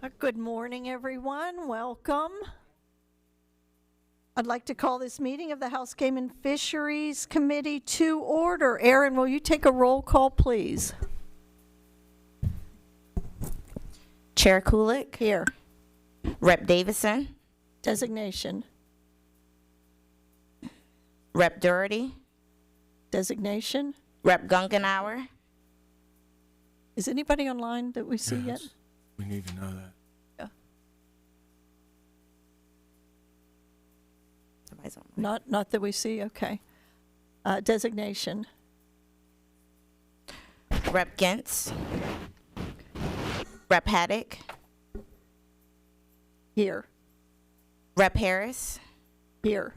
Good morning, everyone. Welcome. I'd like to call this meeting of the House Game and Fisheries Committee to order. Aaron, will you take a roll call, please? Chair Kulik. Here. Rep Davison. Designation. Rep Doherty. Designation. Rep Gungenauer. Is anybody online that we see yet? We need to know that. Not that we see, okay. Designation. Rep Gentz. Rep Haddock. Here. Rep Harris. Here.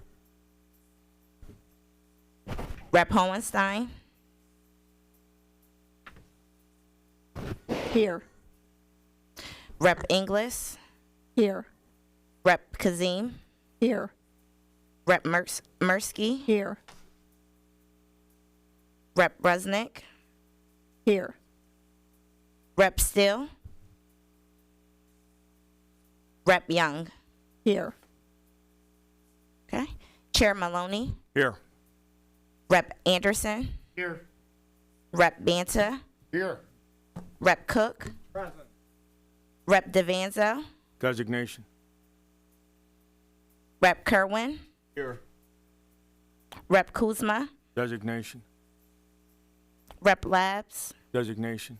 Rep Hohenstein. Here. Rep Inglis. Here. Rep Kazim. Here. Rep Mirsky. Here. Rep Brusnick. Here. Rep Still. Rep Young. Here. Okay. Chair Maloney. Here. Rep Anderson. Here. Rep Banta. Here. Rep Cook. Present. Rep Devanzo. Designation. Rep Kerwin. Here. Rep Kuzma. Designation. Rep Labs. Designation.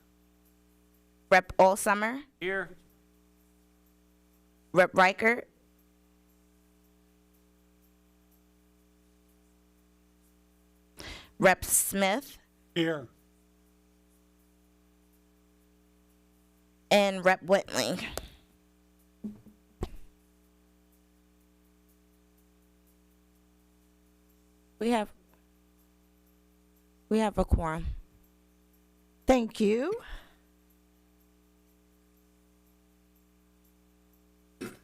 Rep Allsummer. Here. Rep Reichert. Rep Smith. Here. And Rep Whitling. We have a quorum. Thank you.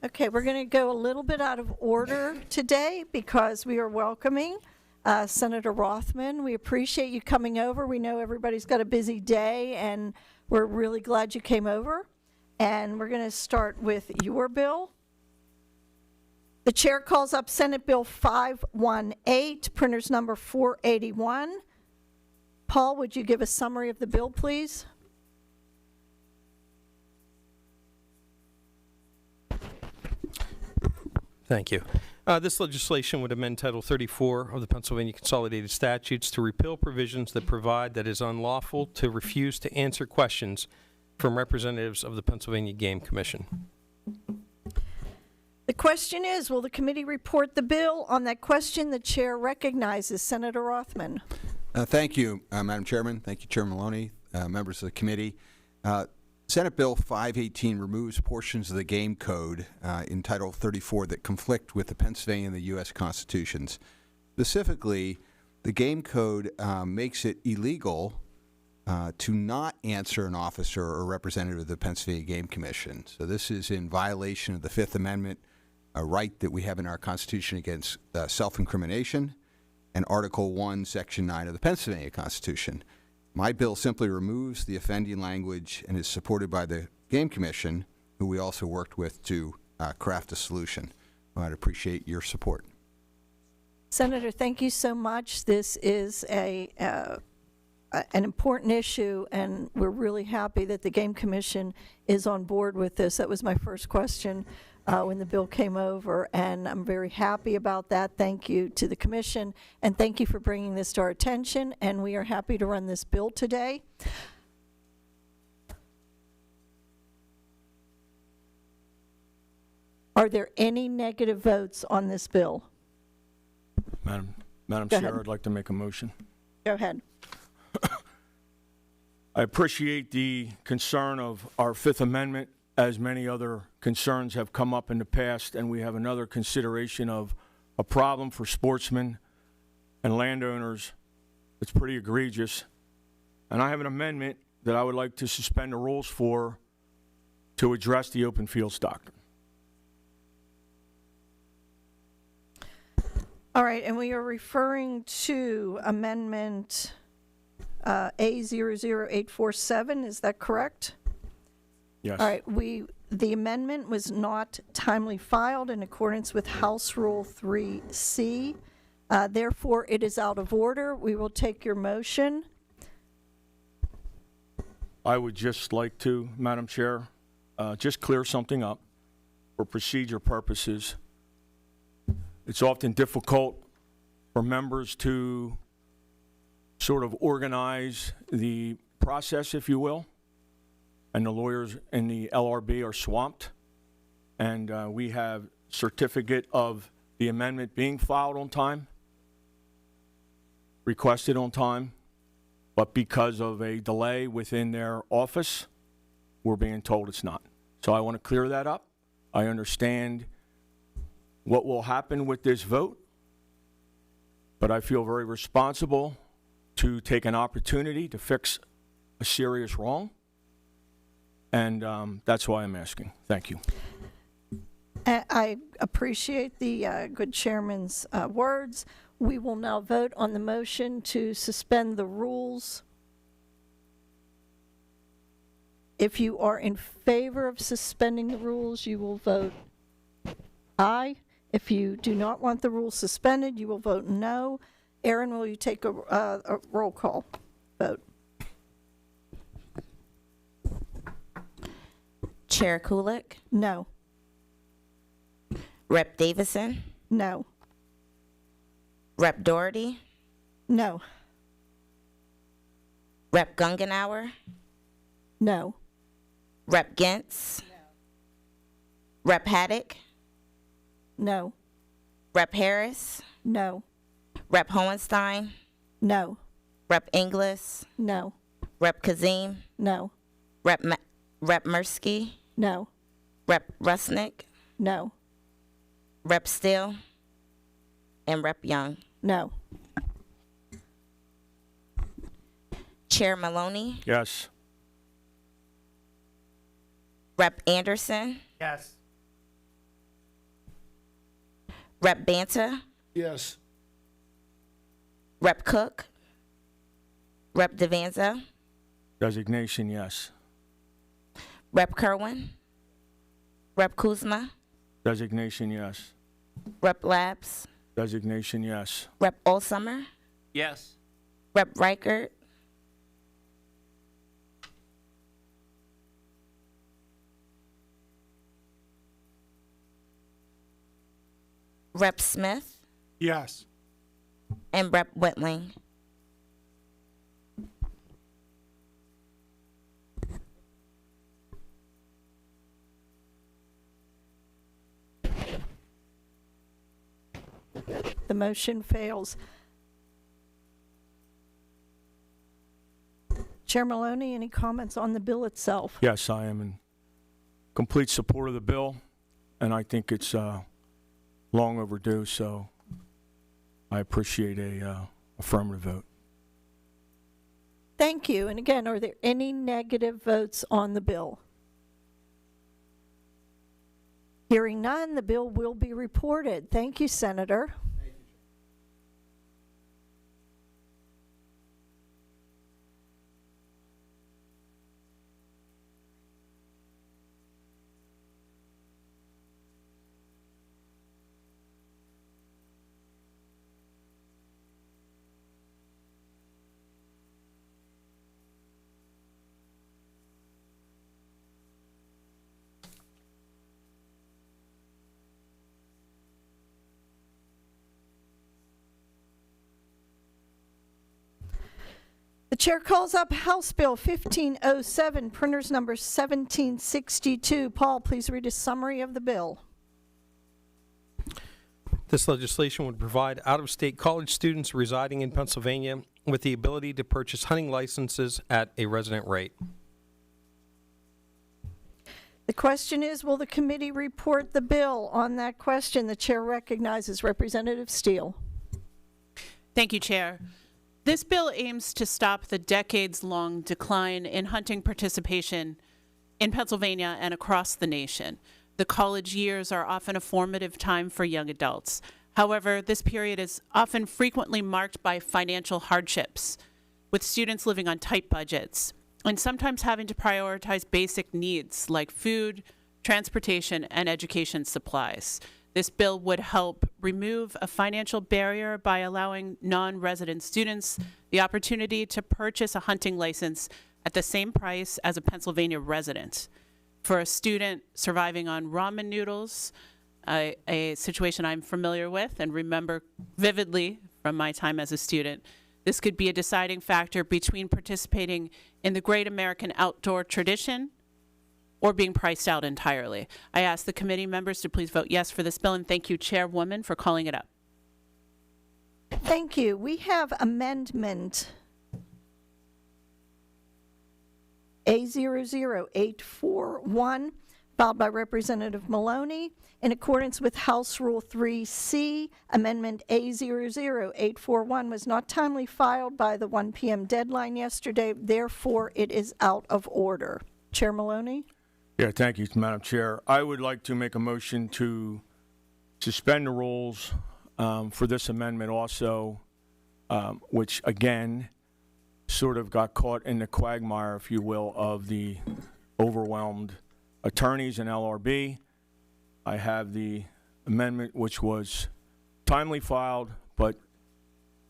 Okay, we're going to go a little bit out of order today because we are welcoming Senator Rothman. We appreciate you coming over. We know everybody's got a busy day, and we're really glad you came over. And we're going to start with your bill. The chair calls up Senate Bill 518, printer's number 481. Paul, would you give a summary of the bill, please? Thank you. This legislation would amend Title 34 of the Pennsylvania Consolidated Statutes to repeal provisions that provide that it is unlawful to refuse to answer questions from representatives of the Pennsylvania Game Commission. The question is, will the committee report the bill? On that question, the chair recognizes Senator Rothman. Thank you, Madam Chairman. Thank you, Chair Maloney, members of the committee. Senate Bill 518 removes portions of the game code in Title 34 that conflict with the Pennsylvania and the U.S. Constitutions. Specifically, the game code makes it illegal to not answer an officer or representative of the Pennsylvania Game Commission. So this is in violation of the Fifth Amendment, a right that we have in our Constitution against self-incrimination, and Article 1, Section 9 of the Pennsylvania Constitution. My bill simply removes the offending language and is supported by the Game Commission, who we also worked with to craft a solution. I'd appreciate your support. Senator, thank you so much. This is an important issue, and we're really happy that the Game Commission is on board with this. That was my first question when the bill came over, and I'm very happy about that. Thank you to the Commission, and thank you for bringing this to our attention, and we are happy to run this bill today. Are there any negative votes on this bill? Madam Go Chair, ahead. I'd like to make a motion. Go ahead. I appreciate the concern of our Fifth Amendment, as many other concerns have come up in the past, and we have another consideration of a problem for sportsmen and landowners that's pretty egregious. And I have an amendment that I would like to suspend the rules for to address the open fields doctrine. All right, and we are referring to Amendment A00847, is that correct? Yes. All right, we The amendment was not timely filed in accordance with House Rule 3C. Therefore, it is out of order. We will take your motion. I would just like to, Madam Chair, just clear something up for procedure purposes. It's often difficult for members to sort of organize the process, if you will, and the lawyers in the LRB are swamped. And we have certificate of the amendment being filed on time, requested on time, but because of a delay within their office, we're being told it's not. So I want to clear that up. I understand what will happen with this vote, but I feel very responsible to take an opportunity to fix a serious wrong, and that's why I'm asking. Thank you. I appreciate the good chairman's words. We will now vote on the motion to suspend the rules. If you are in favor of suspending the rules, you will vote aye. If you do not want the rules suspended, you will vote no. Aaron, will you take a roll call vote? Chair Kulik, No. Rep Davison, No. Rep Doherty, No. Rep Gungenauer, No. Rep Gintz, Rep Haddock, No. Rep Harris, No. Rep Hohenstein, No. Rep Inglis, No. Rep Kazim, No. Rep Mirsky, No. Rep Rusnick, No. Rep Steele, and Rep Young. No. Chair Maloney, Yes. Rep Anderson, Yes. Rep Banta, Yes. Rep Cook, Rep Devanza, Designation, yes. Rep Kerwin, Rep Kuzma, Designation, yes. Rep Labs, Designation, yes. Rep Olsummer, Yes. Rep Reichert, Rep Smith, Yes. and Rep Whitling. The motion fails. Chair Maloney, any comments on the bill itself? Yes, I am in complete support of the bill, and I think it's long overdue, so I appreciate a affirmative vote. Thank you. And again, are there any negative votes on the bill? Hearing none, the bill will be reported. Thank you, Senator. The chair calls up House Bill 1507, printers number 1762. Paul, please read a summary of the bill. This legislation would provide out-of-state college students residing in Pennsylvania with the ability to purchase hunting licenses at a resident rate. The question is, will the committee report the bill? On that question, the chair recognizes Representative Steele. Thank you, Chair. This bill aims to stop the decades-long decline in hunting participation in Pennsylvania and across the nation. The college years are often a formative time for young adults. However, this period is often frequently marked by financial hardships, with students living on tight budgets, and sometimes having to prioritize basic needs like food, transportation, and education supplies. This bill would help remove a financial barrier by allowing non-resident students the opportunity to purchase a hunting license at the same price as a Pennsylvania resident. For a student surviving on ramen noodles, a situation I'm familiar with and remember vividly from my time as a student, this could be a deciding factor between participating in the great American outdoor tradition or being priced out entirely. I ask the committee members to please vote yes for this bill, and thank you, Chairwoman, for calling it up. Thank you. We have amendment A00841, filed by Representative Maloney. In accordance with House Rule 3C, Amendment A00841 was not timely filed by the 1 p.m. deadline yesterday. Therefore, it is out of order. Chair Maloney? Yeah, thank you, Madam Chair. I would like to make a motion to suspend the rules for this amendment also, which again sort of got caught in the quagmire, if you will, of the overwhelmed attorneys and LRB. I have the amendment which was timely filed but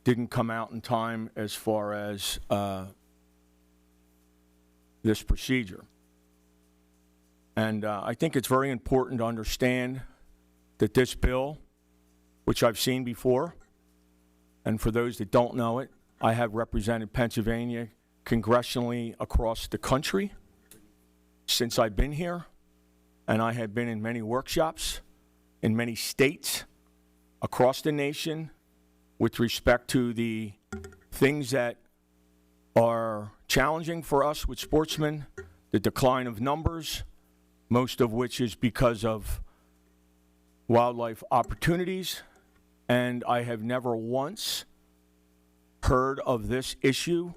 didn't come out in time as far as this procedure. And I think it's very important to understand that this bill, which I've seen before, and for those that don't know it, I have represented Pennsylvania congressionally across the country since I've been here, and I have been in many workshops in many states across the nation with respect to the things that are challenging for us with sportsmen, the decline of numbers, most of which is because of wildlife opportunities, and I have never once heard of this issue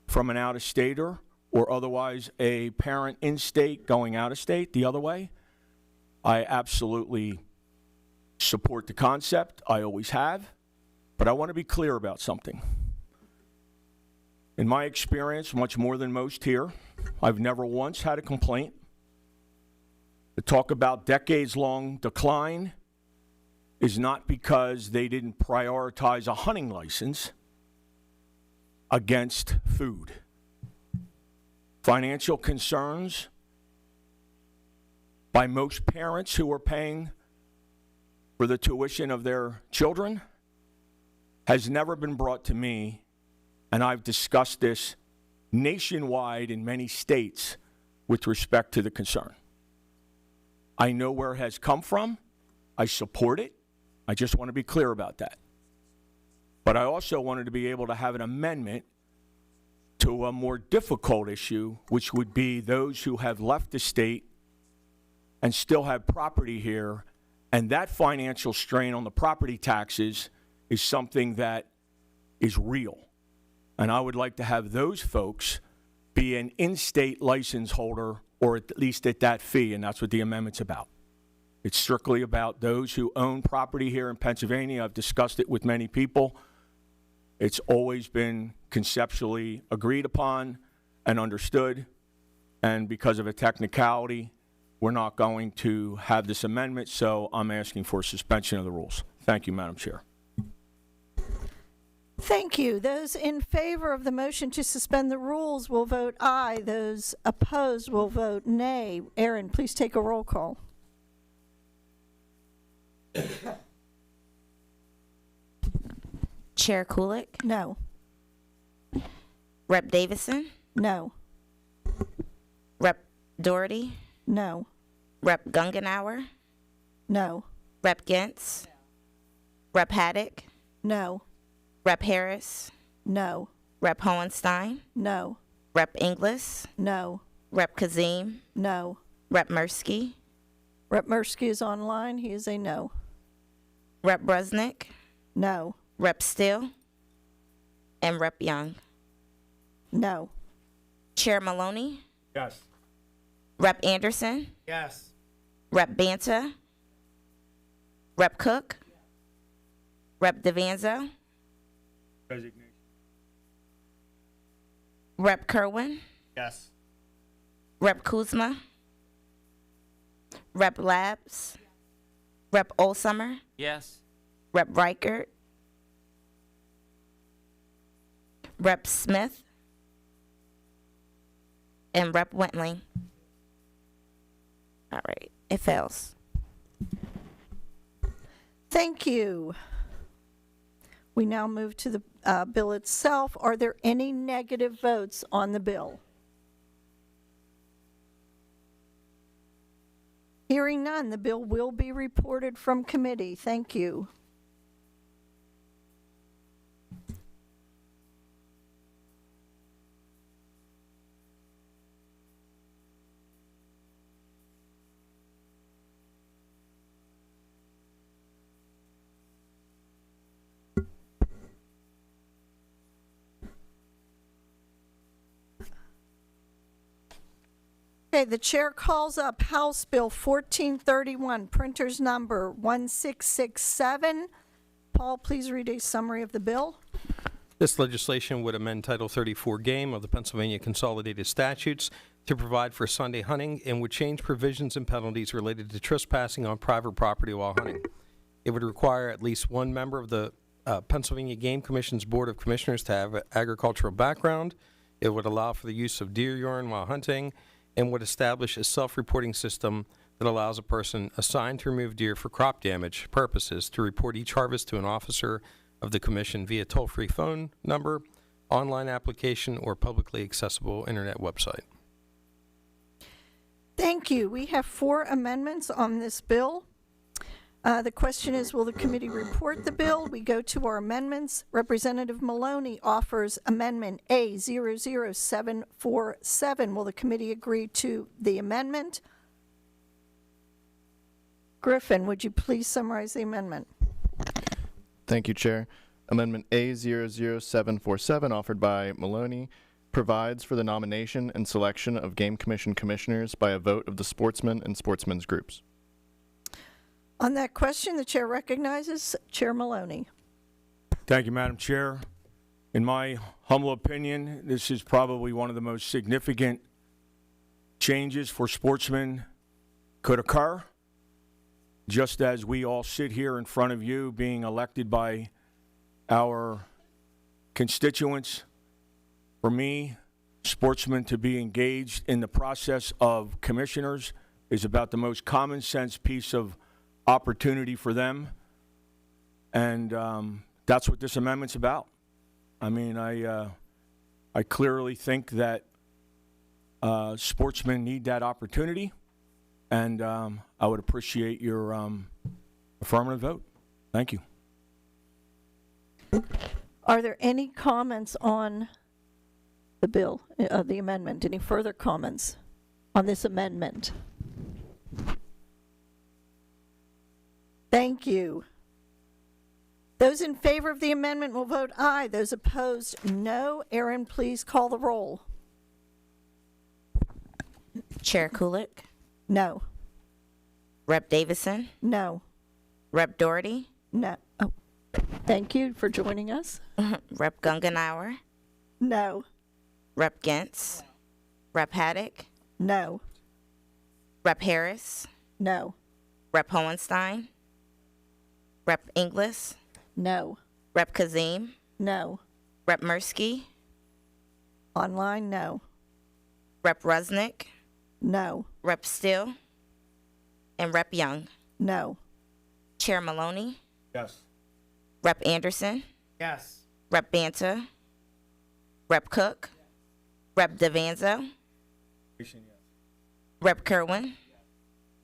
from an out-of-stater or otherwise a parent in-state going out-of-state the other way. I absolutely support the concept. I always have, but I want to be clear about something. In my experience, much more than most here, I've never once had a complaint. The talk about decades-long decline is not because they didn't prioritize a hunting license against food. Financial concerns by most parents who are paying for the tuition of their children has never been brought to me, and I've discussed this nationwide in many states with respect to the concern. I know where it has come from. I support it. I just want to be clear about that. But I also wanted to be able to have an amendment to a more difficult issue, which would be those who have left the state and still have property here, and that financial strain on the property taxes is something that is real. And I would like to have those folks be an in-state license holder, or at least at that fee, and that's what the amendment's about. It's strictly about those who own property here in Pennsylvania. I've discussed it with many people. It's always been conceptually agreed upon and understood, and because of a technicality, we're not going to have this amendment, so I'm asking for suspension of the rules. Thank you, Madam Chair. Thank you. Those in favor of the motion to suspend the rules will vote aye. Those opposed will vote nay. Aaron, please take a roll call. Chair Kulik, No. Rep Davison, No. Rep Doherty, No. Rep Gungenauer, No. Rep Gentz, Rep Haddock, No. Rep Harris, No. Rep Hohenstein, No. Rep Inglis, No. Rep Kazim, No. Rep Mursky, Rep Mursky is online. He is a no. Rep Brusnick, No. Rep Still, and Rep Young. No. Chair Maloney, Yes. Rep Anderson, Yes. Rep Banta, Rep Cook, Rep Devanzo, Resignation. Rep Kerwin, Yes. Rep Kuzma, Rep Labs, Rep Olsummer, Yes. Rep Reichert, Rep Smith, and Rep Wentling. All right, it fails. Thank you. We now move to the bill itself. Are there any negative votes on the bill? Hearing none, the bill will be reported from committee. Thank you. Okay, the chair calls up House Bill 1431, printer's number 1667. Paul, please read a summary of the bill. This legislation would amend Title 34 Game of the Pennsylvania Consolidated Statutes to provide for Sunday hunting and would change provisions and penalties related to trespassing on private property while hunting. It would require at least one member of the Pennsylvania Game Commission's Board of Commissioners to have an agricultural background. It would allow for the use of deer urine while hunting, and would establish a self-reporting system that allows a person assigned to remove deer for crop damage purposes to report each harvest to an officer of the commission via toll-free phone number, online application, or publicly accessible internet website. Thank you. We have 4 amendments on this bill. The question is, will the committee report the bill? We go to our amendments. Representative Maloney offers Amendment A00747. Will the committee agree to the amendment? Griffin, would you please summarize the amendment? Thank you, Chair. Amendment A00747, offered by Maloney, provides for the nomination and selection of Game Commission commissioners by a vote of the sportsmen and sportsmen's groups. On that question, the chair recognizes Chair Maloney. Thank you, Madam Chair. In my humble opinion, this is probably one of the most significant changes for sportsmen could occur. Just as we all sit here in front of you being elected by our constituents, for me, sportsmen to be engaged in the process of commissioners is about the most common sense piece of opportunity for them, and that's what this amendment's about. I mean, I clearly think that sportsmen need that opportunity, and I would appreciate your affirmative vote. Thank you. Are there any comments on the bill, the amendment? Any further comments on this amendment? Thank you. Those in favor of the amendment will vote aye. Those opposed, no. Aaron, please call the roll. Chair Kulik, No. Rep Davison, No. Rep Doherty, No. Oh, thank you for joining us. Rep Gungenauer, No. Rep Gentz, Rep Haddock, No. Rep Harris, No. Rep Hohenstein, Rep Inglis, No. Rep Kazim, No. Rep Mirsky, Online, no. Rep Rusnick, No. Rep Still, and Rep Young. No. Chair Maloney, Yes. Rep Anderson, Yes. Rep Banta, Rep Cook, Rep Devanzo, Rep Kerwin,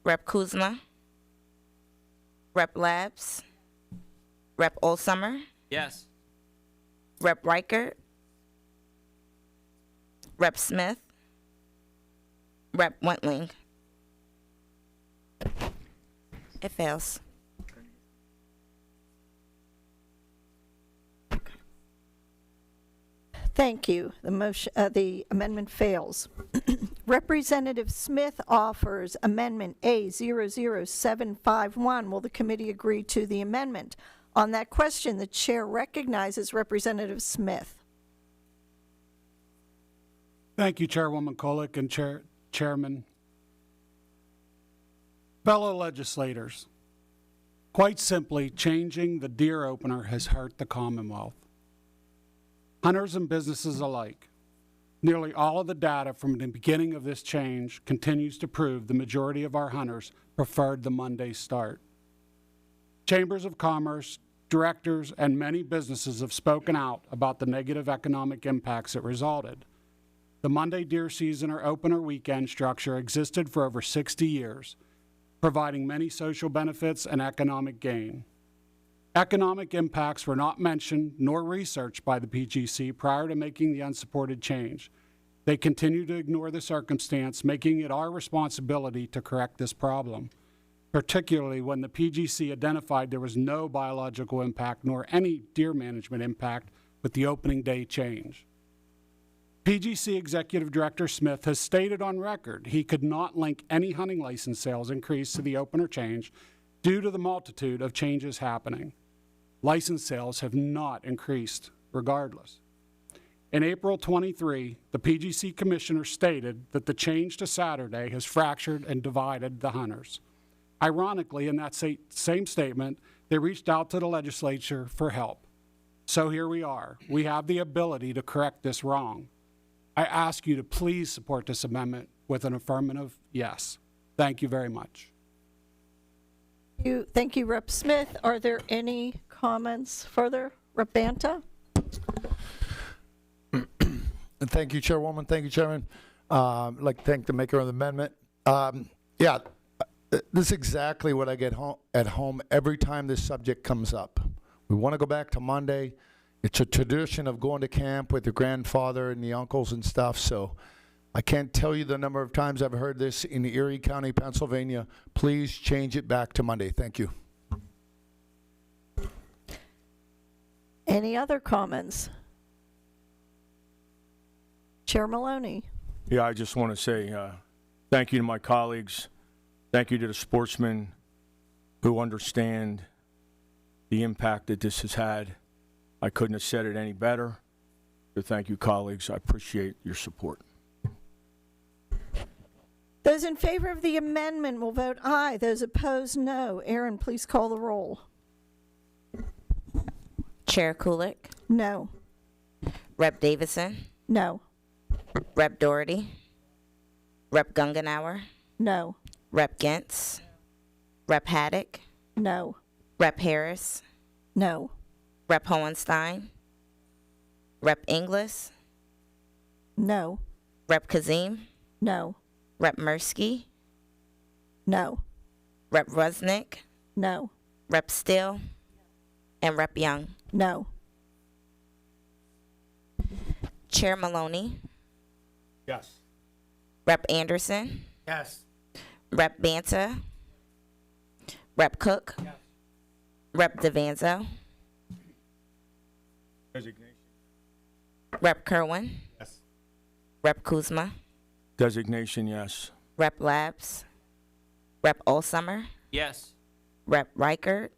Rep Kuzma, Rep Labs, Rep Olsummer, Yes. Rep Reichert, Rep Smith, Rep Wentling. It fails. Thank you. The amendment fails. Representative Smith offers Amendment A00751. Will the committee agree to the amendment? On that question, the chair recognizes Representative Smith. Thank you, Chairwoman Kolick and Chairman. Fellow legislators, quite simply, changing the deer opener has hurt the Commonwealth. Hunters and businesses alike. Nearly all of the data from the beginning of this change continues to prove the majority of our hunters preferred the Monday start. Chambers of Commerce, directors, and many businesses have spoken out about the negative economic impacts that resulted. The Monday deer season or opener weekend structure existed for over 60 years, providing many social benefits and economic gain. Economic impacts were not mentioned nor researched by the PGC prior to making the unsupported change. They continue to ignore the circumstance, making it our responsibility to correct this problem, particularly when the PGC identified there was no biological impact nor any deer management impact with the opening day change. PGC Executive Director Smith has stated on record he could not link any hunting license sales increase to the opener change due to the multitude of changes happening. License sales have not increased regardless. In April 23, the PGC Commissioner stated that the change to Saturday has fractured and divided the hunters. Ironically, in that same statement, they reached out to the legislature for help. So here we are. We have the ability to correct this wrong. I ask you to please support this amendment with an affirmative yes. Thank you very much. Thank you, Rep. Smith. Are there any comments further? Rep. Banta? Thank you, Chairwoman. Thank you, Chairman. I'd like to thank the maker of the amendment. This is exactly what I get at home every time this subject comes up. We want to go back to Monday. It's a tradition of going to camp with your grandfather and the uncles and stuff, so I can't tell you the number of times I've heard this in Erie County, Pennsylvania. Please change it back to Monday. Thank you. Any other comments? Chair Maloney. Yeah, I just want to say thank you to my colleagues. Thank you to the sportsmen who understand the impact that this has had. I couldn't have said it any better. So thank you, colleagues. I appreciate your support. Those in favor of the amendment will vote aye. Those opposed, no. Aaron, please call the roll. Chair Kulik, No. Rep. Davison, No. Rep. Doherty, Rep. Gungenauer, No. Rep. Gentz, Rep. Haddock, No. Rep. Harris, No. Rep. Hohenstein, Rep. Inglis, No. Rep. Kazim, No. Rep. Mirsky, No. Rep. Rusnick, No. Rep. Still, and Rep. Young. No. Chair Maloney, Yes. Rep. Anderson, Yes. Rep. Banta, Rep. Cook, Rep. Devanzo, Designation. Rep. Kerwin, Yes. Rep. Kuzma, Designation, yes. Rep. Labs, Rep. Allsummer, Yes. Rep. Reichert,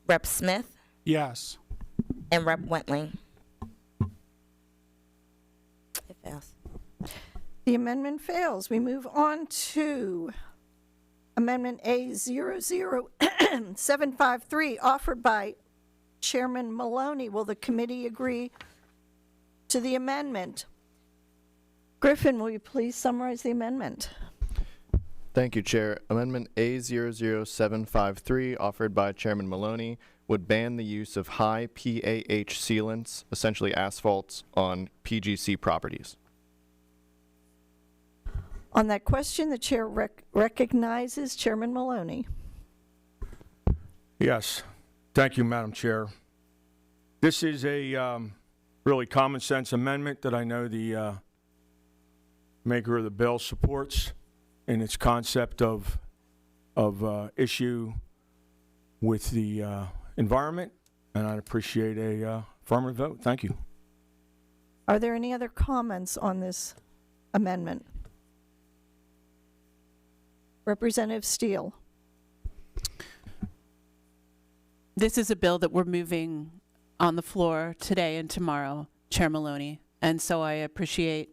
Rep. Smith, Yes. and Rep. Wentling. It fails. The amendment fails. We move on to Amendment A00753, offered by Chairman Maloney. Will the committee agree to the amendment? Griffin, will you please summarize the amendment? Thank you, Chair. Amendment A00753, offered by Chairman Maloney, would ban the use of high PAH sealants, essentially asphalts, on PGC properties. On that question, the chair recognizes Chairman Maloney. Yes. Thank you, Madam Chair. This is a really common sense amendment that I know the maker of the bill supports in its concept of issue with the environment, and I'd appreciate a affirmative vote. Thank you. Are there any other comments on this amendment? Representative Steele. This is a bill that we're moving on the floor today and tomorrow, Chair Maloney, and so I appreciate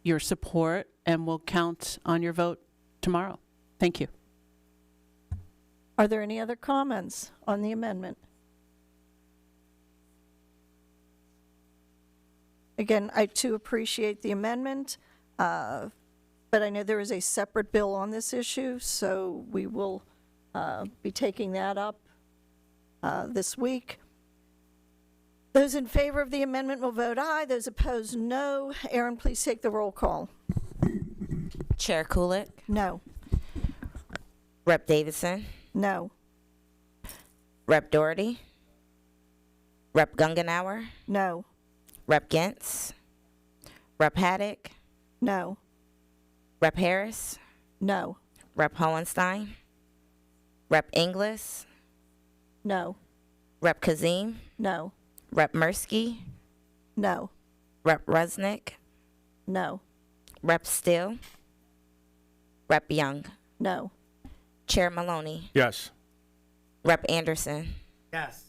your support, and we'll count on your vote tomorrow. Thank you. Are there any other comments on the amendment? Again, I too appreciate the amendment, but I know there is a separate bill on this issue, so we will be taking that up this week. Those in favor of the amendment will vote aye. Those opposed, no. Aaron, please take the roll call. Chair Kulik, No. Rep. Davidson, No. Rep. Doherty, Rep. Gungenauer, No. Rep. Gentz, Rep. Haddock, No. Rep. Harris, No. Rep. Hohenstein, Rep. Inglis, No. Rep. Kazim, No. Rep. Mirsky, No. Rep. Rusnick, No. Rep. Still, Rep. Young, No. Chair Maloney, Yes. Rep. Anderson, Yes.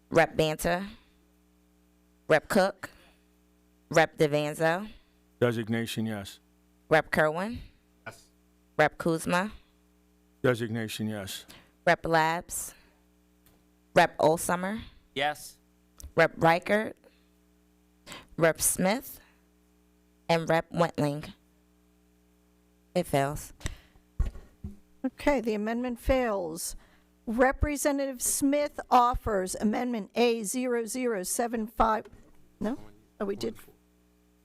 Rep. Banta, Rep. Cook, Rep. DeVanzo, Designation, yes. Rep. Kerwin, Yes. Rep. Kuzma, Designation, yes. Rep. Labs, Rep. Olsummer, Yes. Rep. Reichert, Rep. Smith, and Rep. Wentling. It fails. Okay, the amendment fails. Representative Smith offers Amendment A0075. No? Oh, we did.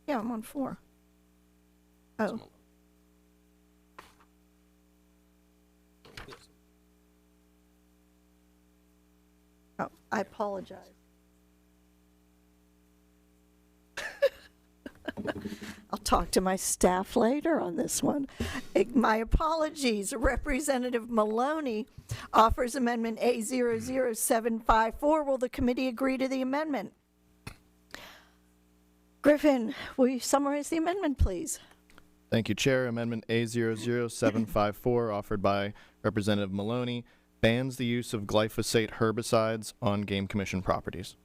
Yeah, I'm on 4. Oh. Oh, I apologize. I'll talk to my staff later on this one. My apologies. Representative Maloney offers Amendment A00754. Will the committee agree to the amendment? Griffin, will you summarize the amendment, please? Thank you, Chair. Amendment A00754, offered by Representative Maloney, bans the use of glyphosate herbicides on Game Commission properties.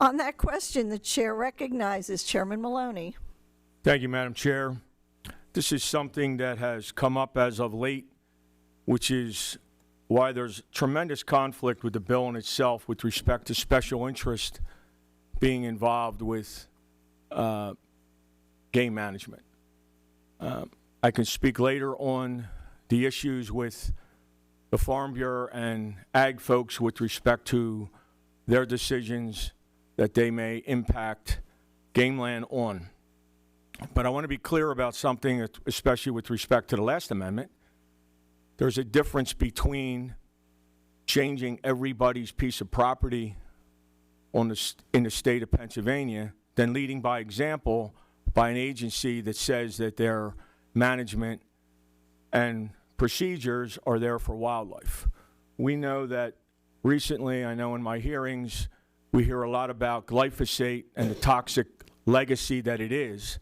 On that question, the chair recognizes Chairman Maloney. Thank you, Madam Chair. This is something that has come up as of late, which is why there's tremendous conflict with the bill in itself with respect to special interest being involved with game management. I can speak later on the issues with the Farm Bureau and ag folks with respect to their decisions that they may impact game land on. But I want to be clear about something, especially with respect to the last amendment. There's a difference between changing everybody's piece of property in the state of Pennsylvania than leading by example by an agency that says that their management and procedures are there for wildlife. We know that recently, I know in my hearings, we hear a lot about glyphosate and the toxic legacy that it is.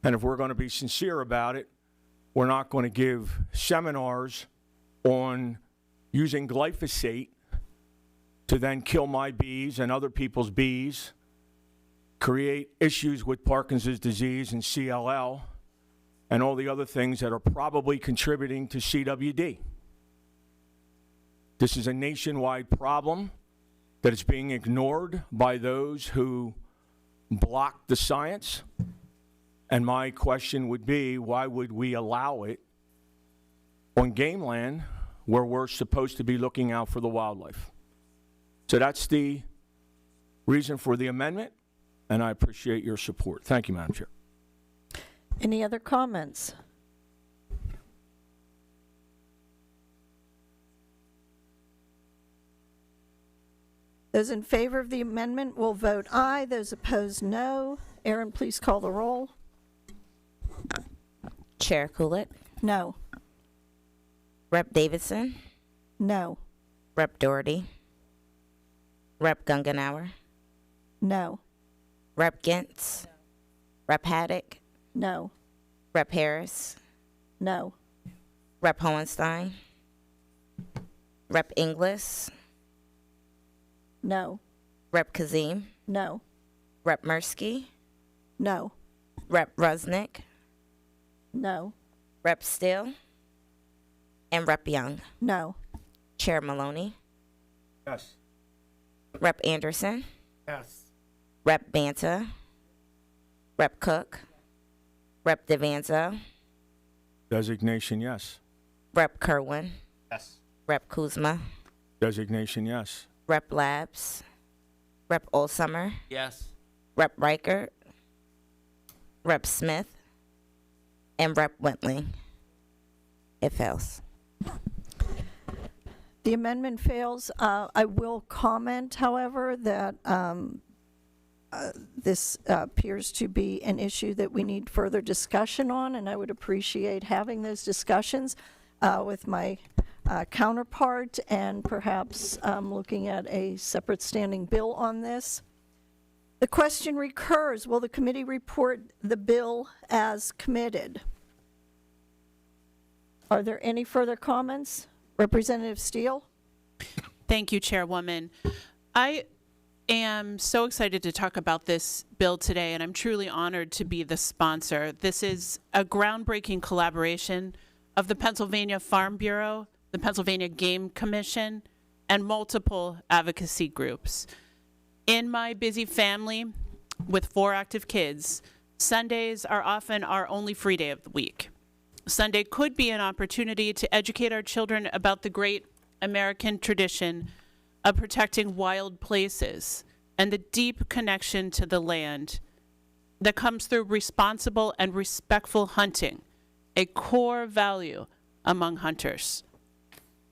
And if we're going to be sincere about it, we're not going to give seminars on using glyphosate to then kill my bees and other people's bees, create issues with Parkinson's disease and CLL, and all the other things that are probably contributing to CWD. This is a nationwide problem that is being ignored by those who block the science. And my question would be, why would we allow it on game land where we're supposed to be looking out for the wildlife? So that's the reason for the amendment, and I appreciate your support. Thank you, Madam Chair. Any other comments? Those in favor of the amendment will vote aye. Those opposed, no. Aaron, please call the roll. Chair Kulik, No. Rep. Davidson, No. Rep. Doherty, Rep. Gungenauer, No. Rep. Gentz, Rep. Haddock, No. Rep. Harris, No. Rep. Hohenstein, Rep. Inglis, No. Rep. Kazim, No. Rep. Mirsky, No. Rep. Rusnick, No. Rep. Steele, and Rep. Young. No. Chair Maloney, Yes. Rep. Anderson, Yes. Rep. Banta, Rep. Cook, Rep. Devanzo, Designation, yes. Rep. Kerwin, Yes. Rep. Kuzma, Designation, yes. Rep. Labs, Rep. Olsummer, Yes. Rep. Reichert, Rep. Smith, and Rep. Wentling. It fails. The amendment fails. I will comment, however, that this appears to be an issue that we need further discussion on, and I would appreciate having those discussions with my counterpart and perhaps looking at a separate standing bill on this. The question recurs, will the committee report the bill as committed? Are there any further comments? Representative Steele? Thank you, Chairwoman. I am so excited to talk about this bill today, and I'm truly honored to be the sponsor. This is a groundbreaking collaboration of the Pennsylvania Farm Bureau, the Pennsylvania Game Commission, and multiple advocacy groups. In my busy family with 4 active kids, Sundays are often our only free day of the week. Sunday could be an opportunity to educate our children about the great American tradition of protecting wild places and the deep connection to the land that comes through responsible and respectful hunting, a core value among hunters.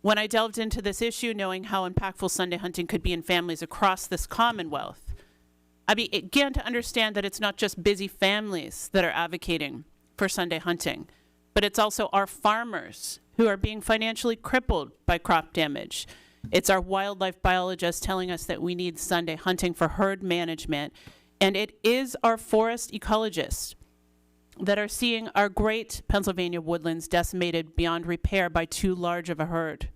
When I delved into this issue, knowing how impactful Sunday hunting could be in families across this Commonwealth, I began to understand that it's not just busy families that are advocating for Sunday hunting, but it's also our farmers who are being financially crippled by crop damage. It's our wildlife biologists telling us that we need Sunday hunting for herd management, and it is our forest ecologists that are seeing our great Pennsylvania woodlands decimated beyond repair by too large of a herd.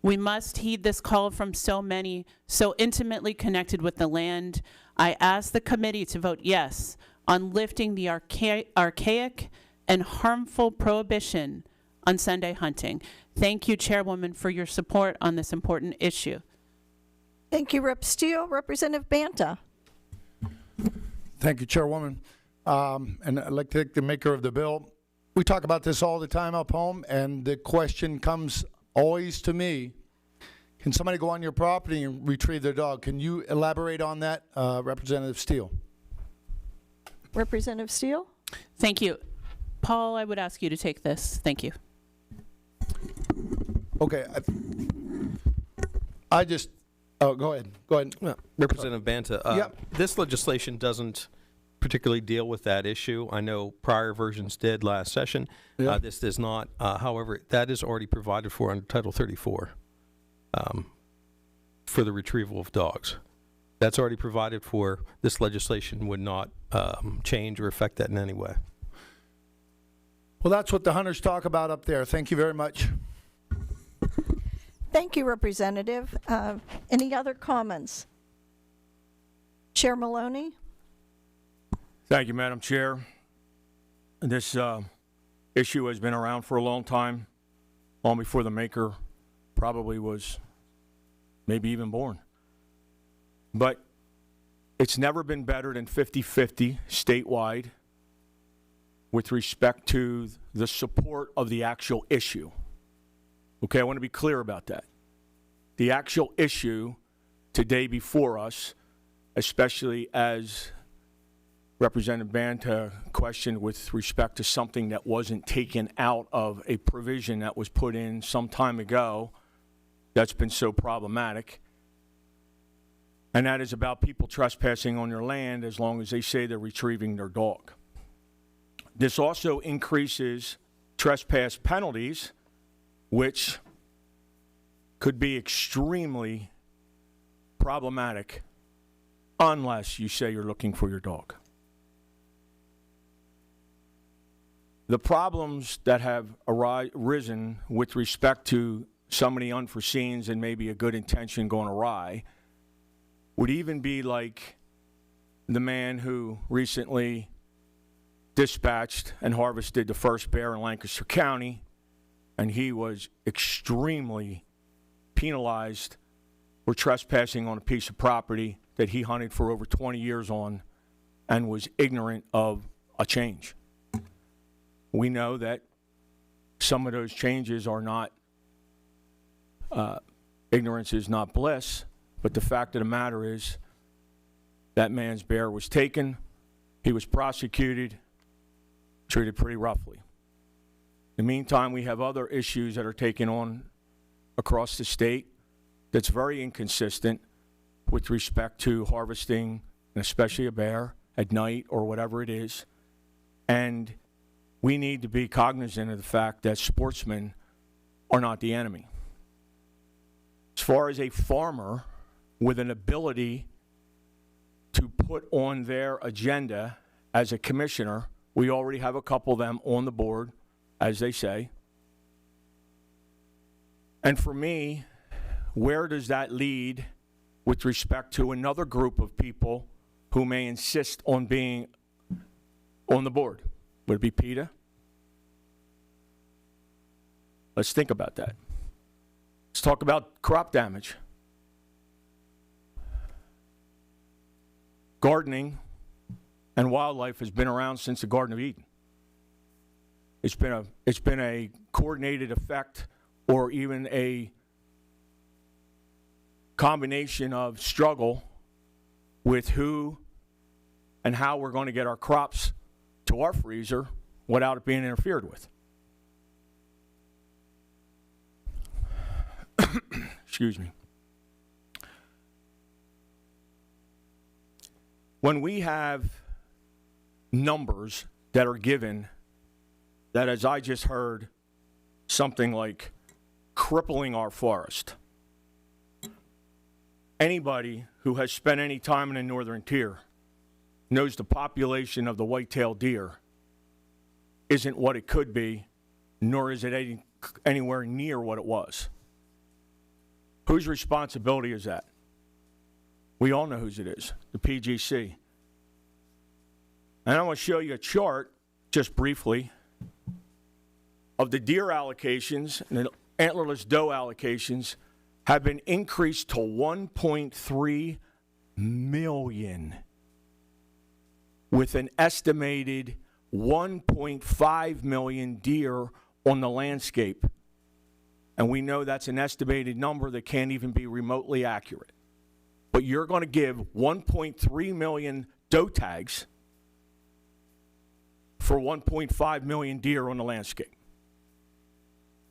We must heed this call from so many, so intimately connected with the land. I ask the committee to vote yes on lifting the archaic and harmful prohibition on Sunday hunting. Thank you, Chairwoman, for your support on this important issue. Thank you, Rep. Steele. Representative Banta? Thank you, Chairwoman. And I'd like to thank the maker of the bill. We talk about this all the time up home, and the question comes always to me, can somebody go on your property and retrieve their dog? Can you elaborate on that, Representative Steele? Representative Steele? Thank you. Paul, I would ask you to take this. Thank you. Okay. I just, oh, go ahead. Go ahead. Well, Representative Banta, Yep. this legislation doesn't particularly deal with that issue. I know prior versions did last session. Yeah. This does not. However, that is already provided for under Title 34 for the retrieval of dogs. That's already provided for. This legislation would not change or affect that in any way. Well, that's what the hunters talk about up there. Thank you very much. Thank you, Representative. Any other comments? Chair Maloney? Thank you, Madam Chair. This issue has been around for a long time, long before the maker probably was maybe even born. But it's never been better than 50-50 statewide with respect to the support of the actual issue. Okay, I want to be clear about that. The actual issue today before us, especially as Representative Banta questioned with respect to something that wasn't taken out of a provision that was put in some time ago that's been so problematic. And that is about people trespassing on your land as long as they say they're retrieving their dog. This also increases trespass penalties, which could be extremely problematic unless you say you're looking for your dog. The problems that have arisen with respect to so many unforeseens and maybe a good intention going awry would even be like the man who recently dispatched and harvested the first bear in Lancaster County, and he was extremely penalized for trespassing on a piece of property that he hunted for over 20 years on and was ignorant of a change. We know that some of those changes are not, ignorance is not bliss, but the fact of the matter is that man's bear was taken, he was prosecuted, treated pretty roughly. In the meantime, we have other issues that are taken on across the state that's very inconsistent with respect to harvesting, and especially a bear, at night or whatever it is. And we need to be cognizant of the fact that sportsmen are not the enemy. As far as a farmer with an ability to put on their agenda as a commissioner, we already have a couple of them on the board, as they say. And for me, where does that lead with respect to another group of people who may insist on being on the board? Would it be PETA? Let's think about that. Let's talk about crop damage. Gardening and wildlife has been around since the Garden of Eden. It's been a coordinated effect, or even a combination of struggle with who and how we're going to get our crops to our freezer without it being interfered with. Excuse me. When we have numbers that are given that, as I just heard, something like crippling our forest. Anybody who has spent any time in the northern tier knows the population of the white-tailed deer isn't what it could be, nor is it anywhere near what it was. Whose responsibility is that? We all know whose it is, the PGC. And I want to show you a chart, just briefly, of the deer allocations and the antlerless doe allocations have been increased to 1.3 million, with an estimated 1.5 million deer on the landscape. And we know that's an estimated number that can't even be remotely accurate. But you're going to give 1.3 million doe tags for 1.5 million deer on the landscape.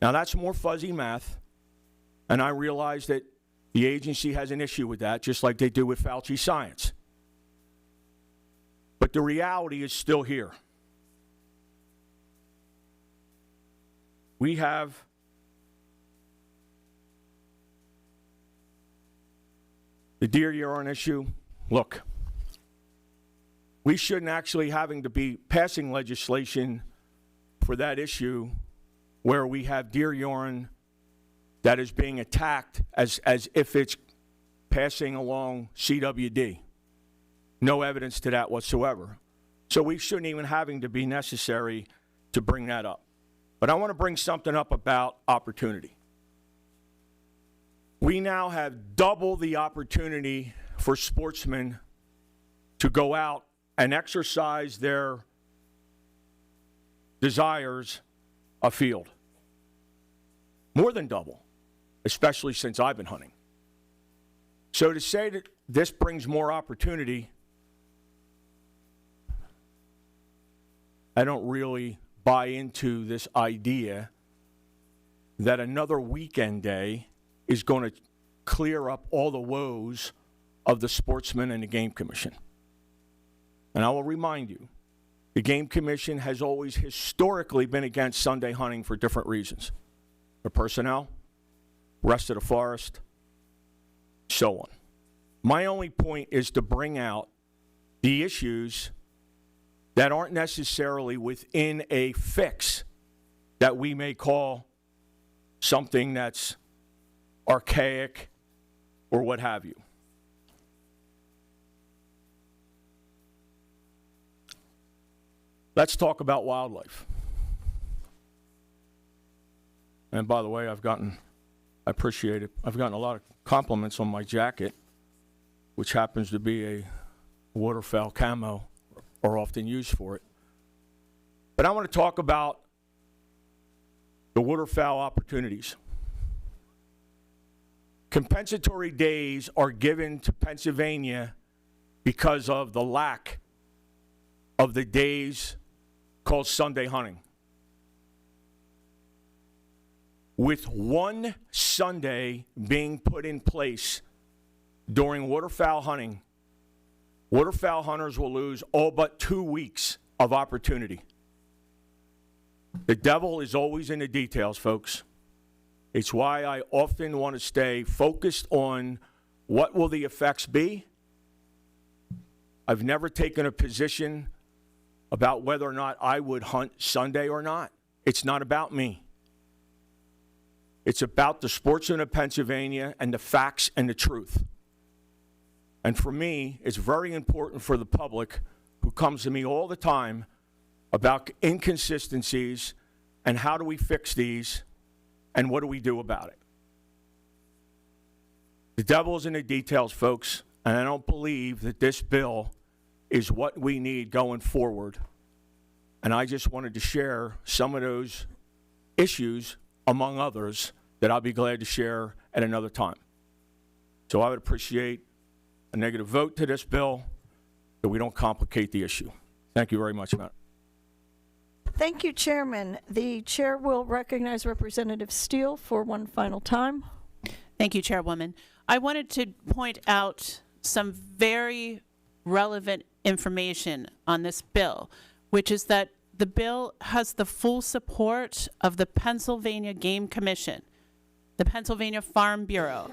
Now, that's more fuzzy math, and I realize that the agency has an issue with that, just like they do with Fauci science. But the reality is still here. We have the deer urine issue. Look, we shouldn't actually having to be passing legislation for that issue where we have deer urine that is being attacked as if it's passing along CWD. No evidence to that whatsoever. So we shouldn't even having to be necessary to bring that up. But I want to bring something up about opportunity. We now have double the opportunity for sportsmen to go out and exercise their desires afield. More than double, especially since I've been hunting. So to say that this brings more opportunity, I don't really buy into this idea that another weekend day is going to clear up all the woes of the sportsmen and the Game Commission. And I will remind you, the Game Commission has always historically been against Sunday hunting for different reasons. The personnel, rest of the forest, so on. My only point is to bring out the issues that aren't necessarily within a fix that we may call something that's archaic or what have you. let's talk about wildlife. And by the way, I appreciate it. I've gotten a lot of compliments on my jacket, which happens to be a waterfowl camo, or often used for it. But I want to talk about the waterfowl opportunities. Compensatory days are given to Pennsylvania because of the lack of the days called Sunday hunting. With one Sunday being put in place during waterfowl hunting, waterfowl hunters will lose all but 2 weeks of opportunity. The devil is always in the details, folks. It's why I often want to stay focused on what will the effects be. I've never taken a position about whether or not I would hunt Sunday or not. It's not about me. It's about the sportsmen of Pennsylvania and the facts and the truth. And for me, it's very important for the public who comes to me all the time about inconsistencies and how do we fix these and what do we do about it. The devil is in the details, folks, and I don't believe that this bill is what we need going forward. And I just wanted to share some of those issues, among others, that I'll be glad to share at another time. So I would appreciate a negative vote to this bill so we don't complicate the issue. Thank you very much, Matt. Thank you, Chairman. The chair will recognize Representative Steele for one final time. Thank you, Chairwoman. I wanted to point out some very relevant information on this bill, which is that the bill has the full support of the Pennsylvania Game Commission, the Pennsylvania Farm Bureau,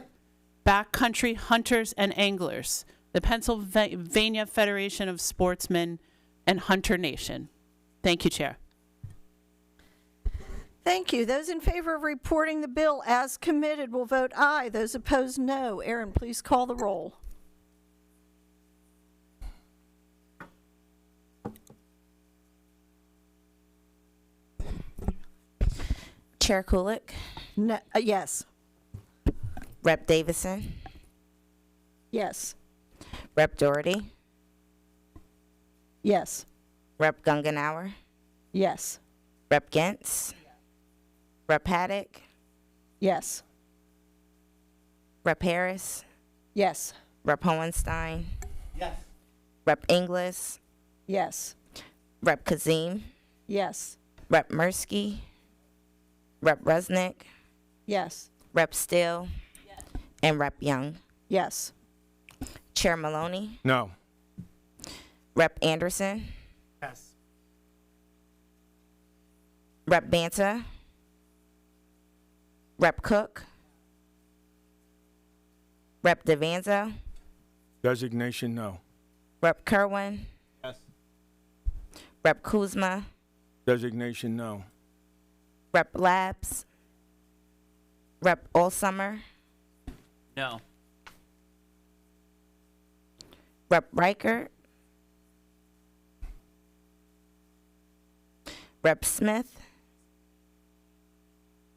Backcountry Hunters and Anglers, the Pennsylvania Federation of Sportsmen, and Hunter Nation. Thank you, Chair. Thank you. Those in favor of reporting the bill as committed will vote aye. Those opposed, no. Aaron, please call the roll. Chair Kulik, No, yes. Rep. Davison, Yes. Rep. Doherty, Yes. Rep. Gungenauer, Yes. Rep. Gentz, Rep. Haddock, Yes. Rep. Harris, Yes. Rep. Hohenstein, Yes. Rep. Inglis, Yes. Rep. Kazim, Yes. Rep. Mirsky, Rep. Resnick, Yes. Rep. Still, and Rep. Young. Yes. Chair Maloney, No. Rep. Anderson, Yes. Rep. Banta, Rep. Cook, Rep. Devanzo, Designation, no. Rep. Kerwin, Yes. Rep. Kuzma, Designation, no. Rep. Labs, Rep. Allsummer, No. Rep. Reichert, Rep. Smith,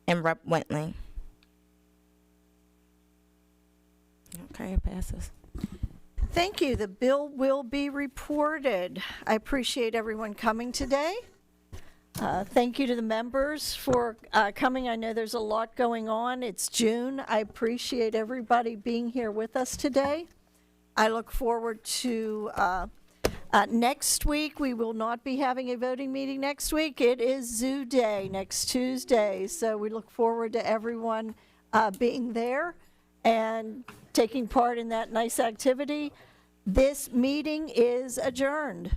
and Rep. Wentling. Okay, it passes. Thank you. The bill will be reported. I appreciate everyone coming today. Thank you to the members for coming. I know there's a lot going on. It's June. I appreciate everybody being here with us today. I look forward to next week. We will not be having a voting meeting next week. It is Zoo Day next Tuesday. So we look forward to everyone being there and taking part in that nice activity. This meeting is adjourned.